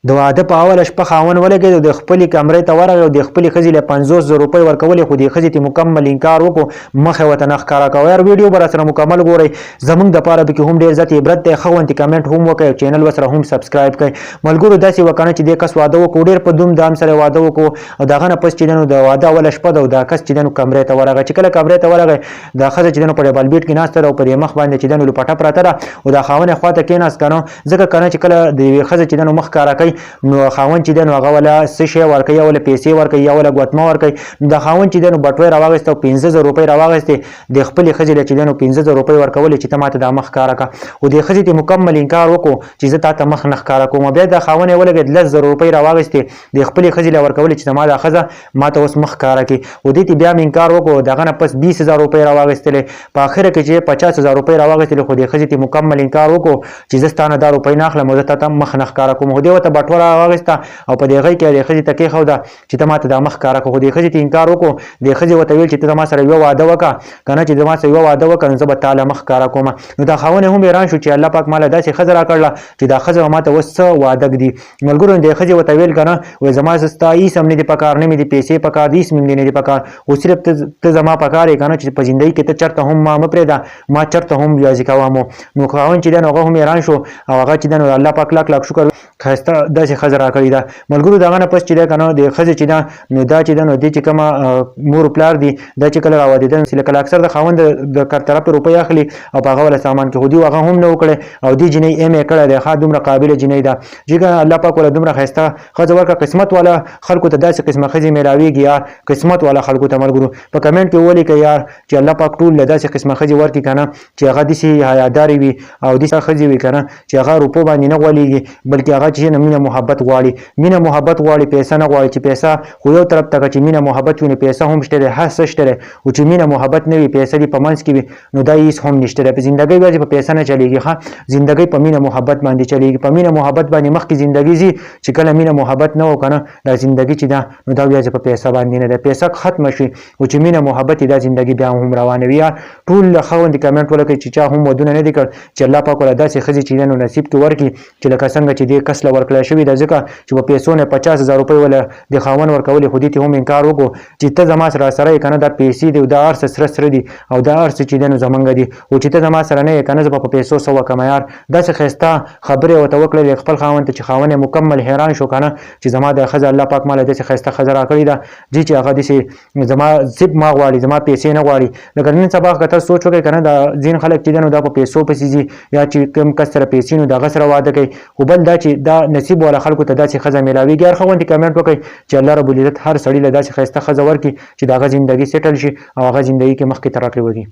د واده په اوله شپه خاوند ولګېد او د خپلې کمرې ته ورغی او د خپلې ښځې له 50,000 روپۍ ورکولې، خو دې ښځې ته مکمل انکار وکړو، مخ یې ورته نه ښکاره کوه. یار ویډیو به راسره مکمل ګورئ، زموږ دپاره پکې هم ډېر زیات عبرت دی. ښه غوندې کمنټ هم وکړئ او چینل ورسره هم سبسکرایب کړئ. ملګرو داسې وکړه چې دې کس واده وکړو، ډېر په دوم دام سره واده وکړو او د هغه نه پس چې دی نو د واده اوله شپه ده او دا کس چې دی نو کمرې ته ورغی. چې کله کمرې ته ورغی دا ښځه چې دی نو په ډبل بیټ کې ناسته ده او په دې مخ باندې چې دی نو لپټه پرته ده او دا خاوند یې خواته کېناست که نه، ځکه که نه چې کله د یوې ښځې چې دی نو مخ ښکاره کوي نو خاوند چې دی نو هغه وله څه شی ورکوي، یا وله پیسې ورکوي یا وله ګوتمه ورکوي. نو د خاوند چې دی نو بټوی راواخیسته او 15,000 روپۍ راواخیستې، د خپلې ښځې له چې دی نو 15,000 روپۍ ورکولې چې ته ماته دا مخ ښکاره کړه، او دې ښځې ته مکمل انکار وکړو چې زه تا ته مخ نه ښکاره کوم. بیا د خاوند یې ولګېد 10,000 روپۍ راواخیستې، د خپلې ښځې له ورکولې چې زما دا ښځه ماته اوس مخ ښکاره کړي، او دې ته بیا مې انکار وکړو. د هغه نه پس 20,000 روپۍ راواخیستلې، په اخره کې چې 50,000 روپۍ راواخیستلې، خو دې ښځې ته مکمل انکار وکړو چې زه ستا نه دا روپۍ نه اخلم او زه تا ته مخ نه ښکاره کوم. خو دې ورته بټوه راواخیسته او په دې هغې کې دې ښځې ته کېښوده چې ته ماته دا مخ ښکاره کړه، خو دې ښځې ته انکار وکړو. دې ښځې ورته ویل چې ته زما سره یوه واده وکړه، که نه چې زما سره یوه واده وکړه نو زه به تا له مخ ښکاره کوم. نو دا خاوند هم حیران شو چې الله پاک ماله داسې ښځه راکړله چې دا ښځه به ماته اوس څه واده ږدي. ملګرو دې ښځې ورته ویل که نه، وایي زما ستا هېڅ هم نه دي پکار، نه مې دي پیسې پکار دي، هېڅ مې نه دي پکار، خو صرف ته زما پکار یې که نه چې په زندګۍ کې ته چېرته هم ما مه پرېږده، ما چېرته هم ریاضي کوم. نو خاوند چې دی نو هغه هم حیران شو او هغه چې دی نو الله پاک لاک لاک شکر ښایسته داسې ښځه راکړې ده. ملګرو د هغه نه پس چې دی که نه د ښځې چې ده نو دا چې ده نو دې چې کومه مور پلار دي دا چې کله راوادېدل چې لکه اکثر د خاوند د طرفې روپۍ اخلي او په هغه وله سامان کې، خو دوی هغه هم نه و کړی او دې جینۍ ایم یې کړی دی. ښه دومره قابله جینۍ ده چې الله پاک وله دومره ښایسته ښځه ورکړه. قسمت والا خلکو ته داسې قسمه ښځې میلاویږي یار، قسمت والا خلکو ته. ملګرو په کمنټ کې ولیکئ یار چې الله پاک ټول له داسې قسمه ښځې ورکړي که نه چې هغه داسې حیادارې وي او داسې ښځې وي که نه چې هغه روپو باندې نه غولېږي، بلکې هغه چې نه مینه محبت غواړي، مینه محبت غواړي، پیسه نه غواړي. چې پیسه خو یو طرف ته چې مینه محبت وي نو پیسه هم شته دی، هر څه شته دی، خو چې مینه محبت نه وي پیسه دې په منځ کې وي نو دا هېڅ هم نشته دی. په زندګۍ باندې په پیسه نه چلېږي، ښه زندګۍ په مینه محبت باندې چلېږي. په مینه محبت باندې مخکې زندګي ځي، چې کله مینه محبت نه و که نه دا زندګي چې ده نو دا بیا په پیسه باندې نه ده، پیسه ختمه شي، خو چې مینه محبت دا زندګي بیا هم روانه وي. ټول ښه غوندې کمنټ ولکئ چې چا هم ودونه نه دي کړ چې الله پاک ورله داسې ښځې چې دی نو نصیب کې ورکړي چې لکه څنګه چې دې کس له ورکړی شوي ده، ځکه چې په پیسو نه 50,000 روپۍ وله د خاوند ورکولې، خو دې ته هم انکار وکړو چې ته زما سره یې که نه دا پیسې دي او دا هر څه سره سره دي او دا هر څه چې دی نو زمونږ دي، او چې ته زما سره نه یې که نه زه به په پیسو څه وکړم. یار داسې ښایسته خبرې ورته وکړلې خپل خاوند ته چې خاوند یې مکمل حیران شو که نه چې زما د ښځه الله پاک ماله داسې ښایسته ښځه راکړې ده چې هغه داسې زما صرف ما غواړي، زما پیسې نه غواړي. لکه نن سبا که ته سوچ وکړې که نه دا ځینې خلک چې دی نو دا په پیسو پسې ځي یا چې کوم کس سره پیسې نو د هغه سره واده کوي، خو بل دا چې دا نصیب والا خلکو ته داسې ښځه میلاویږي. هر ښه غوندې کمنټ وکړئ چې الله رب العزت هر سړي له داسې ښایسته ښځه ورکړي چې د هغه زندګي سیټل شي او هغه زندګي کې مخکې ترقي وکړي.